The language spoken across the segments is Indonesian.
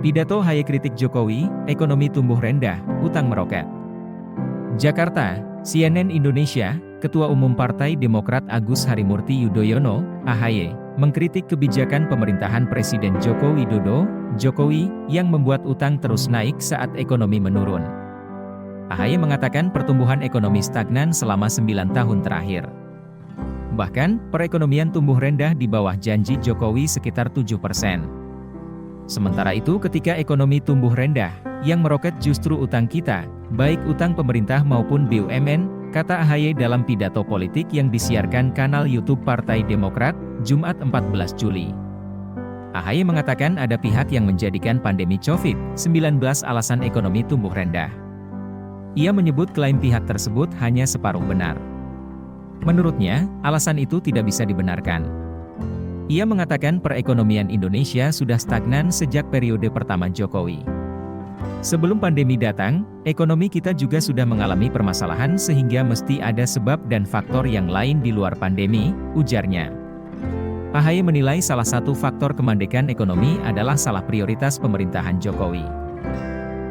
Pidato AHY kritik Jokowi, ekonomi tumbuh rendah, utang meroket. Jakarta, CNN Indonesia, Ketua Umum Partai Demokrat Agus Harimurti Yudhoyono, AHY, mengkritik kebijakan pemerintahan Presiden Joko Widodo, Jokowi, yang membuat utang terus naik saat ekonomi menurun. AHY mengatakan pertumbuhan ekonomi stagnan selama 9 tahun terakhir. Bahkan, perekonomian tumbuh rendah di bawah janji Jokowi sekitar 7%. Sementara itu ketika ekonomi tumbuh rendah, yang meroket justru utang kita, baik utang pemerintah maupun BUMN, kata AHY dalam pidato politik yang disiarkan kanal YouTube Partai Demokrat, Jumat 14 Juli. AHY mengatakan ada pihak yang menjadikan pandemi COVID-19 alasan ekonomi tumbuh rendah. Ia menyebut klaim pihak tersebut hanya separuh benar. Menurutnya, alasan itu tidak bisa dibenarkan. Ia mengatakan perekonomian Indonesia sudah stagnan sejak periode pertama Jokowi. Sebelum pandemi datang, ekonomi kita juga sudah mengalami permasalahan sehingga mesti ada sebab dan faktor yang lain di luar pandemi, ujarnya. AHY menilai salah satu faktor kemandekan ekonomi adalah salah prioritas pemerintahan Jokowi.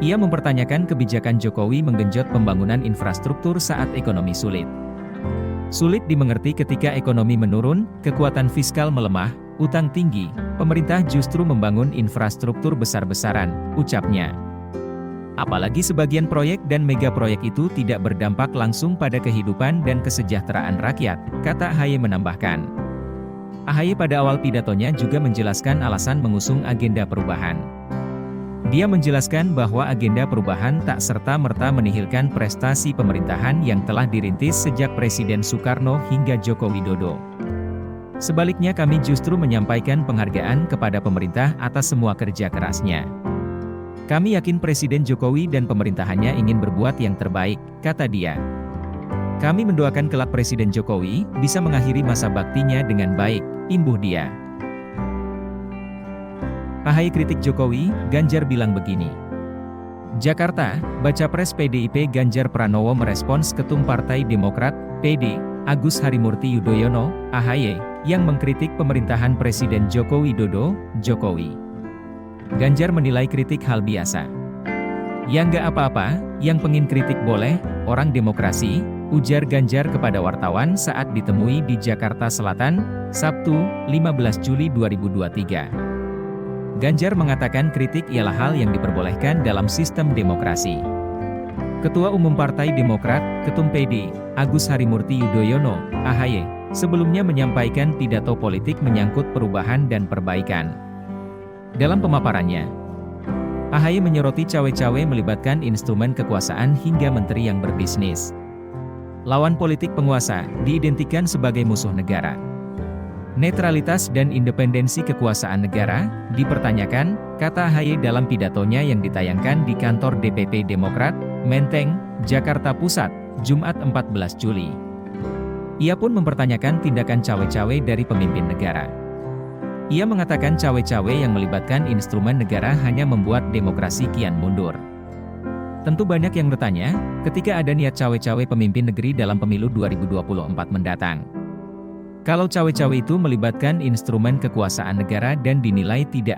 Ia mempertanyakan kebijakan Jokowi menggenjot pembangunan infrastruktur saat ekonomi sulit. Sulit dimengerti ketika ekonomi menurun, kekuatan fiskal melemah, utang tinggi, pemerintah justru membangun infrastruktur besar-besaran, ucapnya. Apalagi sebagian proyek dan megaproyek itu tidak berdampak langsung pada kehidupan dan kesejahteraan rakyat, kata AHY menambahkan. AHY pada awal pidatonya juga menjelaskan alasan mengusung agenda perubahan. Dia menjelaskan bahwa agenda perubahan tak serta-merta menihilkan prestasi pemerintahan yang telah dirintis sejak Presiden Soekarno hingga Joko Widodo. Sebaliknya kami justru menyampaikan penghargaan kepada pemerintah atas semua kerja kerasnya. Kami yakin Presiden Jokowi dan pemerintahannya ingin berbuat yang terbaik, kata dia. Kami mendoakan kelak Presiden Jokowi bisa mengakhiri masa baktinya dengan baik, imbuh dia. AHY kritik Jokowi, Ganjar bilang begini. Jakarta, Bacapres PDIP Ganjar Pranowo merespons Ketum Partai Demokrat, PD, Agus Harimurti Yudhoyono, AHY, yang mengkritik pemerintahan Presiden Joko Widodo, Jokowi. Ganjar menilai kritik hal biasa. Ya nggak apa-apa, yang pengen kritik boleh, orang demokrasi, ujar Ganjar kepada wartawan saat ditemui di Jakarta Selatan, Sabtu, 15 Juli 2023. Ganjar mengatakan kritik ialah hal yang diperbolehkan dalam sistem demokrasi. Ketua Umum Partai Demokrat, Ketum PD, Agus Harimurti Yudhoyono, AHY, sebelumnya menyampaikan pidato politik menyangkut perubahan dan perbaikan. Dalam pemaparannya, AHY menyoroti cawe-cawe melibatkan instrumen kekuasaan hingga menteri yang berbisnis. Lawan politik penguasa diidentikan sebagai musuh negara. Netralitas dan independensi kekuasaan negara dipertanyakan, kata AHY dalam pidatonya yang ditayangkan di kantor DPP Demokrat, Menteng, Jakarta Pusat, Jumat 14 Juli. Ia pun mempertanyakan tindakan cawe-cawe dari pemimpin negara. Ia mengatakan cawe-cawe yang melibatkan instrumen negara hanya membuat demokrasi kian mundur. Tentu banyak yang bertanya, ketika ada niat cawe-cawe pemimpin negeri dalam pemilu 2024 mendatang. Kalau cawe-cawe itu melibatkan instrumen kekuasaan negara dan dinilai tidak